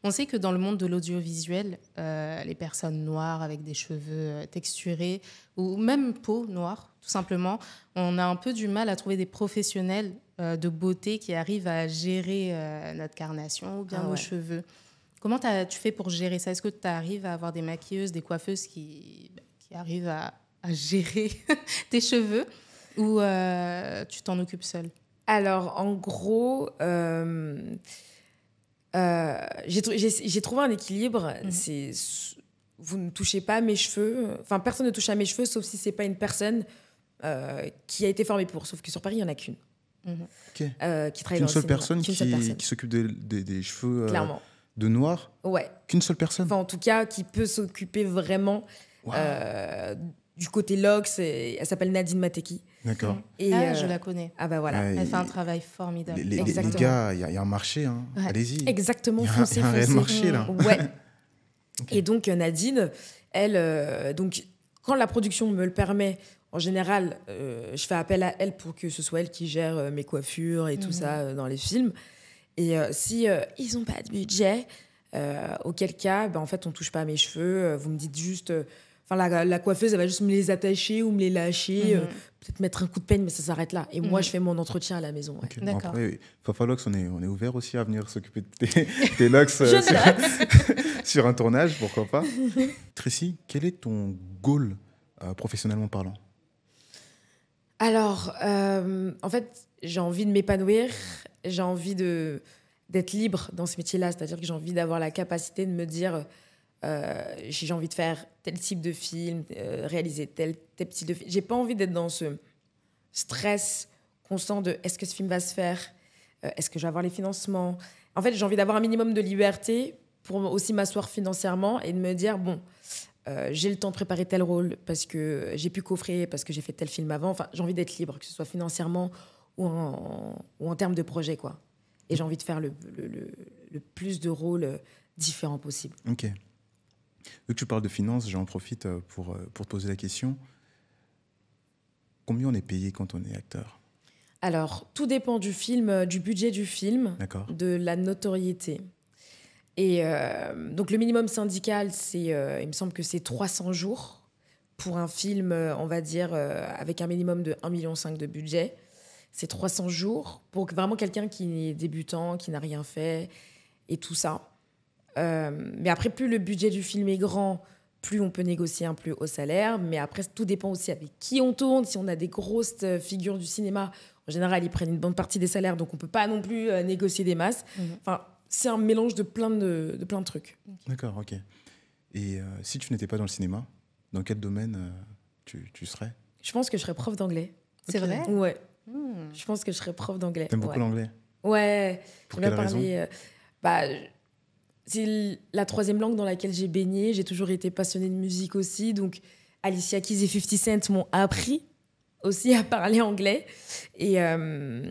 On sait que dans le monde de l'audiovisuel, les personnes noires avec des cheveux texturés ou même peau noire, tout simplement, on a un peu du mal à trouver des professionnels de beauté qui arrivent à gérer notre carnation ou bien nos cheveux. Comment tu fais pour gérer ça ? Est-ce que tu arrives à avoir des maquilleuses, des coiffeuses qui arrivent à gérer tes cheveux ou tu t'en occupes seule ? Alors, en gros... j'ai trouvé un équilibre. C'est vous ne touchez pas à mes cheveux. Enfin, personne ne touche à mes cheveux, sauf si c'est pas une personne qui a été formée pour. Sauf que sur Paris, il y en a qu'une. Okay. Qui travaille dans le cinéma. Seule personne qui s'occupe des cheveux de noir Ouais. qu'une seule personne. Enfin, en tout cas, qui peut s'occuper vraiment Wow. du côté Lox. Elle s'appelle Nadine Mateki. D'accord. Et, Je la connais. Ah bah voilà. Ouais, Elle fait un travail formidable. les Exactement. gars, il y a un marché. Hein. Ouais. Allez-y. Exactement, Il y a foncez, un réel foncez. marché, là. Ouais. Ok. Et donc, Nadine, elle, donc, quand la production me le permet, en général, je fais appel à elle pour que ce soit elle qui gère mes coiffures et tout ça dans les films. Et si ils n'ont pas de budget, auquel cas, en fait, on touche pas à mes cheveux. Vous me dites juste... la coiffeuse, elle va juste me les attacher ou me les lâcher, peut-être mettre un coup de peigne, mais ça s'arrête là. Et moi, je fais mon entretien à la maison. Ouais. Ok. Bon, D'accord. après, Fafalox, on est ouvert aussi à venir s'occuper de tes locks sur un tournage, pourquoi pas. Tracy, quel est ton goal professionnellement parlant? Alors, en fait, j'ai envie de m'épanouir, j'ai envie d'être libre dans ce métier-là, c'est-à-dire que j'ai envie d'avoir la capacité de me dire, j'ai envie de faire tel type de film, réaliser tel type de film. J'ai pas envie d'être dans ce stress constant de est-ce que ce film va se faire, est-ce que je vais avoir les financements. En fait, j'ai envie d'avoir un minimum de liberté pour aussi m'asseoir financièrement et de me dire, bon, j'ai le temps de préparer tel rôle parce que j'ai pu coffrer, parce que j'ai fait tel film avant. Enfin, j'ai envie d'être libre, que ce soit financièrement ou en termes de projet, quoi. Et j'ai envie de faire le plus de rôles différents possible. Ok. Vu que tu parles de finances, j'en profite pour te poser la question. Combien on est payé quand on est acteur? Alors, tout dépend du film, du budget du film, D'accord. de la notoriété. Et donc, le minimum syndical, il me semble que c'est 300 jours pour un film, on va dire, avec un minimum de 1,5 million de budget. C'est 300 jours pour vraiment quelqu'un qui est débutant, qui n'a rien fait et tout ça. Mais après, plus le budget du film est grand, plus on peut négocier un plus haut salaire. Mais après, tout dépend aussi avec qui on tourne. Si on a des grosses figures du cinéma, en général, ils prennent une bonne partie des salaires, donc on ne peut pas non plus négocier des masses. Enfin, c'est un mélange de plein de trucs. D'accord, ok. Et si tu n'étais pas dans le cinéma, dans quel domaine tu serais? Je pense que je serais prof d'anglais. C'est vrai? Ouais. Je pense que je serais prof d'anglais. T'aimes beaucoup l'anglais? Ouais. Pour J'aime quelle bien parler. C'est la troisième langue dans laquelle j'ai baigné. J'ai toujours été passionnée de musique aussi. Donc, Alicia Keys et 50 Cent m'ont appris aussi à parler anglais. Et je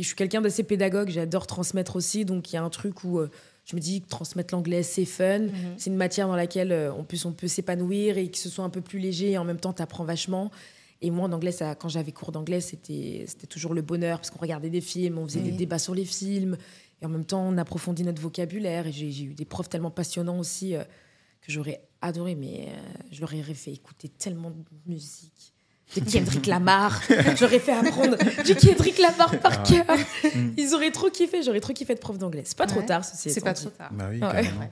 suis quelqu'un d'assez pédagogue. J'adore transmettre aussi. Donc, il y a un truc où je me dis que transmettre l'anglais, c'est fun. C'est une matière dans laquelle on peut s'épanouir et que ce soit un peu plus léger. Et en même temps, tu apprends vachement. Et moi, en anglais, quand j'avais cours d'anglais, c'était toujours le bonheur parce qu'on regardait des films, on faisait des débats sur les films. Et en même temps, on approfondit notre vocabulaire. Et j'ai eu des profs tellement passionnants aussi que j'aurais adoré. Mais je leur ai fait écouter tellement de musique. De Kendrick Lamar. Je leur ai fait apprendre du Kendrick Lamar par cœur. Ils auraient trop kiffé. J'aurais trop kiffé être prof d'anglais. C'est pas trop tard, ceci C'est étant pas dit. trop tard. Bah oui, Ouais. carrément. Ouais.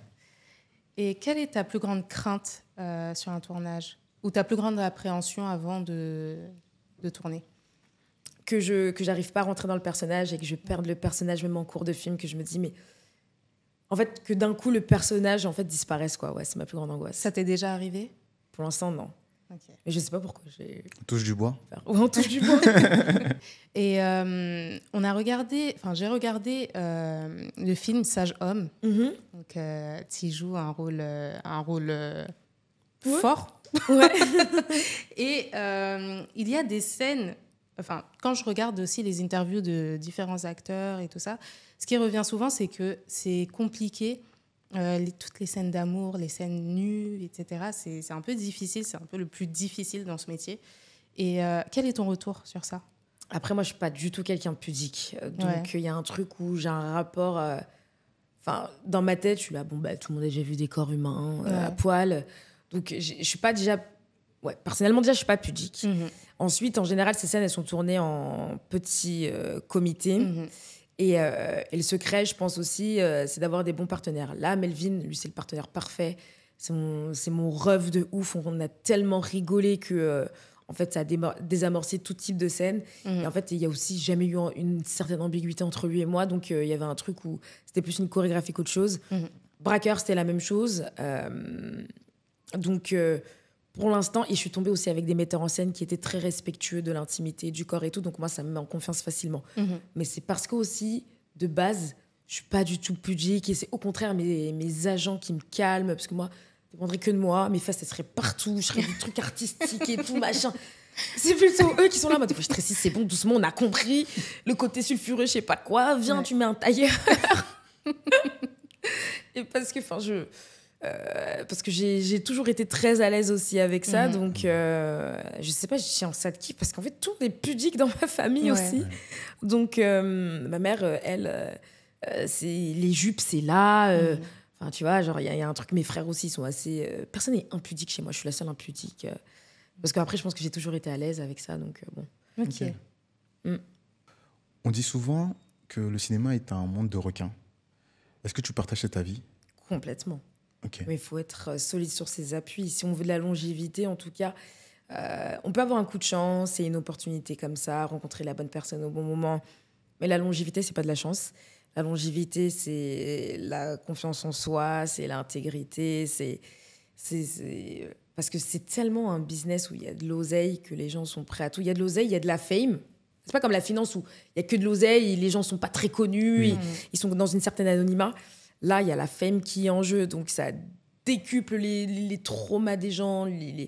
Et quelle est ta plus grande crainte sur un tournage? Ou ta plus grande appréhension avant de tourner? Que j'arrive pas à rentrer dans le personnage et que je perde le personnage même en cours de film, que je me dis, mais en fait, que d'un coup, le personnage en fait disparaisse, quoi. Ouais, c'est ma plus grande angoisse. Ça t'est déjà arrivé? Pour l'instant, non. Ok. Mais je sais pas pourquoi. On touche du bois. Ouais, on touche du bois. Et j'ai regardé le film Sage Homme. Mhm. Donc, tu y joues un rôle Ouais. fort. Ouais. Et il y a des scènes, enfin, quand je regarde aussi les interviews de différents acteurs et tout ça, ce qui revient souvent, c'est que c'est compliqué. Toutes les scènes d'amour, les scènes nues, etc. C'est un peu difficile, c'est un peu le plus difficile dans ce métier. Et quel est ton retour sur ça? Après, moi, je suis pas du tout quelqu'un de pudique. Donc, il y a un truc où j'ai un rapport... Enfin, dans ma tête, je suis là, bon, bah, tout le monde a déjà vu des corps humains à poil. Donc, je suis pas déjà... Ouais, personnellement, déjà, je suis pas pudique. Ensuite, en général, ces scènes, elles sont tournées en petits comités. Et le secret, je pense aussi, c'est d'avoir des bons partenaires. Là, Melvin, lui, c'est le partenaire parfait. C'est mon rêve de ouf. On a tellement rigolé que... en fait, ça a désamorcé tout type de scène. Et en fait, il y a aussi jamais eu une certaine ambiguïté entre lui et moi. Donc, il y avait un truc où c'était plus une chorégraphie qu'autre chose. Braqueur, c'était la même chose. Donc, pour l'instant, et je suis tombée aussi avec des metteurs en scène qui étaient très respectueux de l'intimité, du corps et tout. Donc, moi, ça me met en confiance facilement. Mais c'est parce que aussi, de base, je suis pas du tout pudique. Et c'est au contraire mes agents qui me calment. Parce que moi, ça dépendrait que de moi. Mes fesses, elles seraient partout. Je serais des trucs artistiques et tout, machin. C'est plutôt eux qui sont là. Moi, des fois, je stresse, c'est bon, doucement, on a compris. Le côté sulfureux, je sais pas quoi. Viens, tu mets un tailleur. Et parce que, parce que j'ai toujours été très à l'aise aussi avec ça. Donc, je sais pas, je tiens ça de qui. Parce qu'en fait, tout est pudique dans ma famille aussi. Donc, ma mère, elle, c'est les jupes, c'est là. Enfin, tu vois, genre, il y a un truc. Mes frères aussi sont assez. Personne n'est impudique chez moi. Je suis la seule impudique. Parce qu'après, je pense que j'ai toujours été à l'aise avec ça. Donc, bon. Ok. On dit souvent que le cinéma est un monde de requins. Est-ce que tu partages cet avis? Complètement. Ok. Mais il faut être solide sur ses appuis. Si on veut de la longévité, en tout cas, on peut avoir un coup de chance et une opportunité comme ça, rencontrer la bonne personne au bon moment. Mais la longévité, c'est pas de la chance. La longévité, c'est la confiance en soi, c'est l'intégrité, parce que c'est tellement un business où il y a de l'oseille que les gens sont prêts à tout. Il y a de l'oseille, il y a de la fame. C'est pas comme la finance où il y a que de l'oseille et les gens sont pas très connus, et ils sont dans une certaine anonymat. Là, il y a la fame qui est en jeu, donc ça décuple les traumas des gens. Est-ce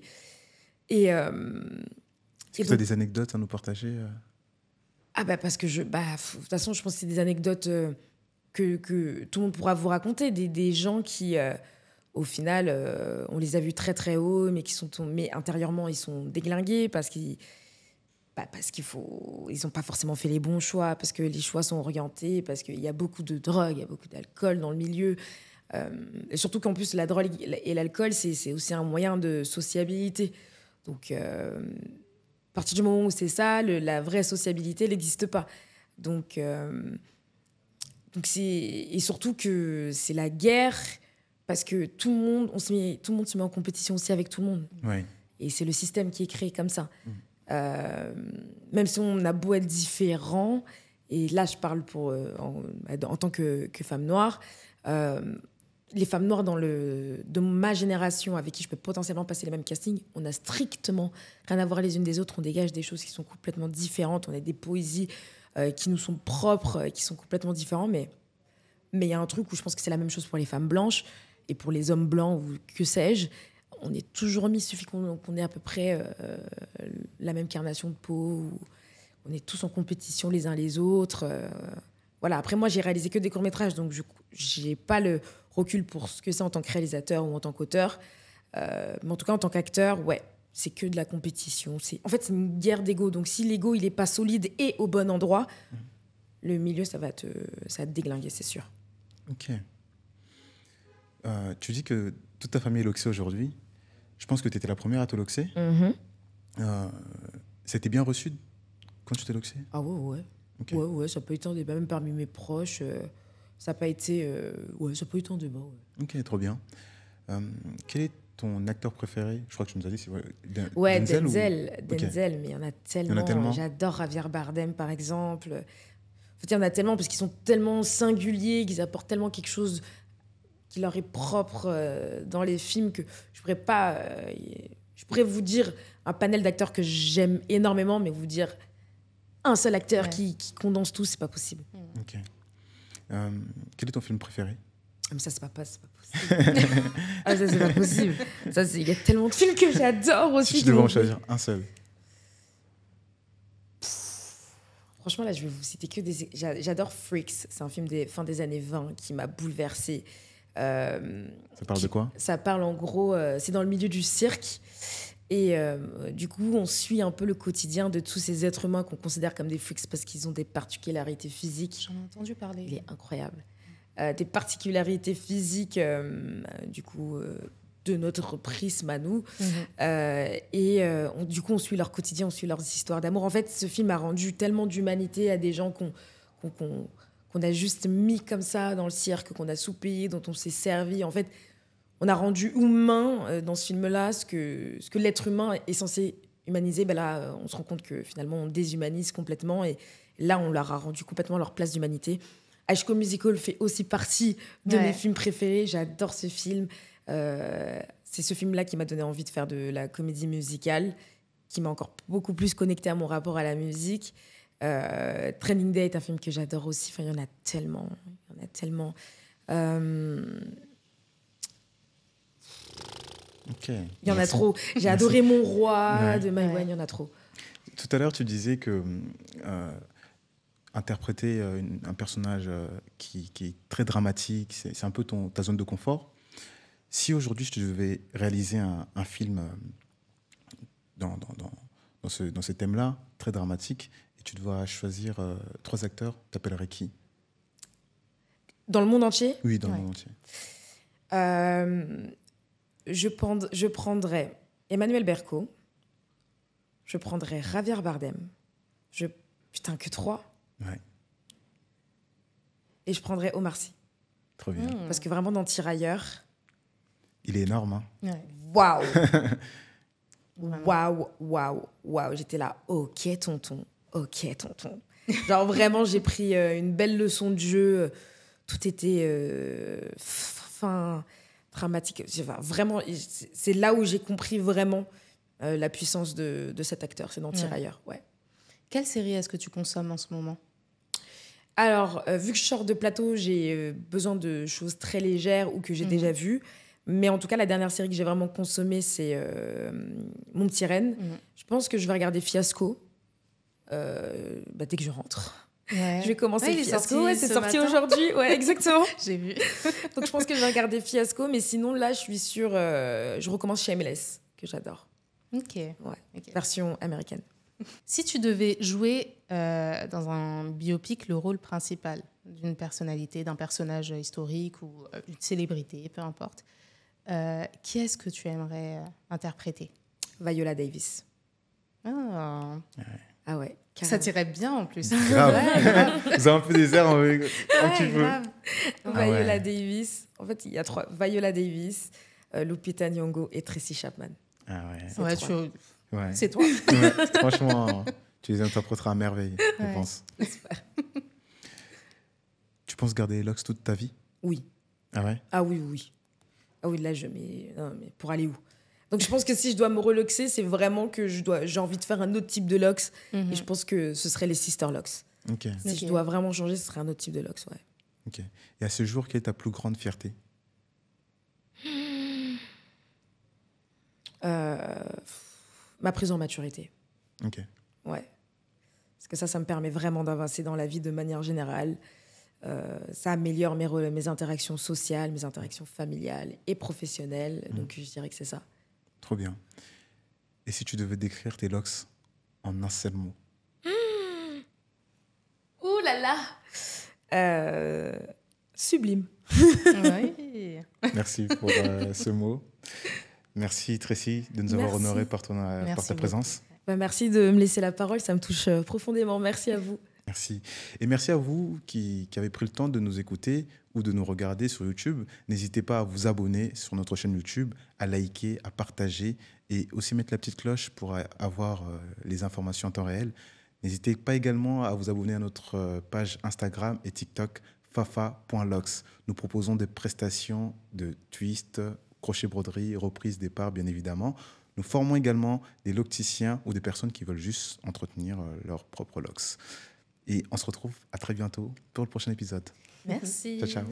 que tu as des anecdotes à nous partager? Ah bah parce que de toute façon, je pense que c'est des anecdotes que tout le monde pourra vous raconter, des gens qui, au final, on les a vus très très haut, mais intérieurement, ils sont déglingués parce qu'ils n'ont pas forcément fait les bons choix, parce que les choix sont orientés, parce qu'il y a beaucoup de drogue, il y a beaucoup d'alcool dans le milieu. Et surtout qu'en plus, la drogue et l'alcool, c'est aussi un moyen de sociabilité. Donc, à partir du moment où c'est ça, la vraie sociabilité, elle n'existe pas. Donc et surtout que c'est la guerre, parce que tout le monde se met en compétition aussi avec tout le monde. Ouais. Et c'est le système qui est créé comme ça. Même si on a beau être différent, et là je parle en tant que femme noire, les femmes noires de ma génération avec qui je peux potentiellement passer les mêmes castings, on n'a strictement rien à voir les unes des autres, on dégage des choses qui sont complètement différentes, on a des poésies qui nous sont propres, qui sont complètement différentes, mais il y a un truc où je pense que c'est la même chose pour les femmes blanches et pour les hommes blancs ou que sais-je. On est toujours mis, il suffit qu'on ait à peu près la même carnation de peau. On est tous en compétition les uns les autres. Voilà. Après, moi, j'ai réalisé que des courts-métrages, donc je n'ai pas le recul pour ce que c'est en tant que réalisateur ou en tant qu'auteur. Mais en tout cas, en tant qu'acteur, ouais, c'est que de la compétition. En fait, c'est une guerre d'ego. Donc, si l'ego, il n'est pas solide et au bon endroit, le milieu, ça va te déglinguer, c'est sûr. Ok. Tu dis que toute ta famille est loxée aujourd'hui. Je pense que tu étais la première à te loxer. C'était bien reçu quand tu t'es loxée? Ah ouais. Okay. Ouais, ça peut être un débat, même parmi mes proches. Ça n'a pas été... ça peut être un débat, ouais. Ok, trop bien. Quel est ton acteur préféré? Je crois que tu nous as dit... Denzel, Okay. Mais il y en a tellement. J'adore Javier Bardem, par exemple. En fait, il y en a tellement, parce qu'ils sont tellement singuliers, qu'ils apportent tellement quelque chose qui leur est propre dans les films, que je pourrais pas... je pourrais vous dire un panel d'acteurs que j'aime énormément, mais vous dire un seul acteur qui condense tout, c'est pas possible. Ok. Quel est ton film préféré? Mais ça, c'est pas possible. Ça, c'est pas possible. Il y a tellement de films que j'adore aussi. Si tu devais en choisir un seul. Franchement, là, je vais vous citer que des... J'adore Freaks. C'est un film des fin des années 20 qui m'a bouleversée. Ça parle de quoi? Ça parle en gros... c'est dans le milieu du cirque. Et du coup, on suit un peu le quotidien de tous ces êtres humains qu'on considère comme des freaks parce qu'ils ont des particularités physiques. J'en ai entendu parler. Il est incroyable. Des particularités physiques, du coup, de notre prisme à nous. Du coup, on suit leur quotidien, on suit leurs histoires d'amour. En fait, ce film a rendu tellement d'humanité à des gens qu'on a juste mis comme ça dans le cirque, qu'on a sous-payé, dont on s'est servi. En fait, on a rendu humain dans ce film-là ce que l'être humain est censé humaniser. Ben là, on se rend compte que finalement, on déshumanise complètement. Et là, on leur a rendu complètement leur place d'humanité. High School Musical fait aussi partie de mes films préférés. J'adore ce film. C'est ce film-là qui m'a donné envie de faire de la comédie musicale, qui m'a encore beaucoup plus connectée à mon rapport à la musique. Training Day est un film que j'adore aussi. Enfin, il y en a tellement. Il y en a tellement. Ok. Il y en a trop. J'ai adoré Mon Roi de Mai Wen, il y en a trop. Tout à l'heure, tu disais que interpréter un personnage qui est très dramatique, c'est un peu ta zone de confort. Si aujourd'hui, je devais réaliser un film dans ce thème-là, très dramatique, et tu dois choisir 3 acteurs, t'appellerais qui? Dans le monde entier? Oui, dans le monde entier. Je prendrais Emmanuel Berco. Je prendrais Javier Bardem. Putain, que 3. Ouais. Et je prendrais Omar Sy. Trop bien. Parce que vraiment, dans Tirailleurs... Il est énorme, hein. Ouais. Waouh. Waouh. J'étais là, ok, tonton. Genre, vraiment, j'ai pris une belle leçon de jeu. Tout était dramatique. Vraiment, c'est là où j'ai compris vraiment la puissance de cet acteur. C'est dans Tirailleurs, ouais. Quelle série est-ce que tu consommes en ce moment? Alors, vu que je sors de plateau, j'ai besoin de choses très légères ou que j'ai déjà vues. Mais en tout cas, la dernière série que j'ai vraiment consommée, c'est Mon Petit Reine. Je pense que je vais regarder Fiasco dès que je rentre. Ouais. Je vais commencer Fiasco. C'est sorti aujourd'hui. Ouais, exactement. J'ai vu. Donc, je pense que je vais regarder Fiasco. Mais sinon, là, je suis sûre... je recommence Shameless, que j'adore. Ok. Ouais. Ok. Version américaine. Si tu devais jouer dans un biopic le rôle principal d'une personnalité, d'un personnage historique ou une célébrité, peu importe, qui est-ce que tu aimerais interpréter? Viola Davis. Ah Ouais. Ça tirait bien en plus. Grave. Vous avez un peu des airs un petit peu. Grave. Viola Davis. En fait, il y a 3. Viola Davis, Lupita Nyong'o et Tracy Chapman. Ah ouais. C'est toi. Ouais, franchement, tu les interpréteras à merveille, je pense. J'espère. Tu penses garder les locks toute ta vie? Oui. Ah ouais? Ah oui. Ah oui, là, mais pour aller où? Donc, je pense que si je dois me reluxer, c'est vraiment que j'ai envie de faire un autre type de locks. Et je pense que ce serait les sister locks. Ok. Si je dois vraiment changer, ce serait un autre type de locks, ouais. Ok. Et à ce jour, quelle est ta plus grande fierté? Ma prise en maturité. Ok. Ouais. Parce que ça me permet vraiment d'avancer dans la vie de manière générale. Ça améliore mes interactions sociales, mes interactions familiales et professionnelles. Donc, je dirais que c'est ça. Trop bien. Et si tu devais décrire tes locks en un seul mot? Ouh là là. Sublime. Oui. Merci pour ce mot. Merci Tracy de nous avoir honorés par ta présence. Merci de me laisser la parole, ça me touche profondément. Merci à vous. Merci. Et merci à vous qui avez pris le temps de nous écouter ou de nous regarder sur YouTube. N'hésitez pas à vous abonner sur notre chaîne YouTube, à liker, à partager et aussi mettre la petite cloche pour avoir les informations en temps réel. N'hésitez pas également à vous abonner à notre page Instagram et TikTok fafa.locks. Nous proposons des prestations de twist, crochet-broderie, reprise, départ, bien évidemment. Nous formons également des locticiens ou des personnes qui veulent juste entretenir leurs propres locks. Et on se retrouve à très bientôt pour le prochain épisode. Merci. Ciao, ciao.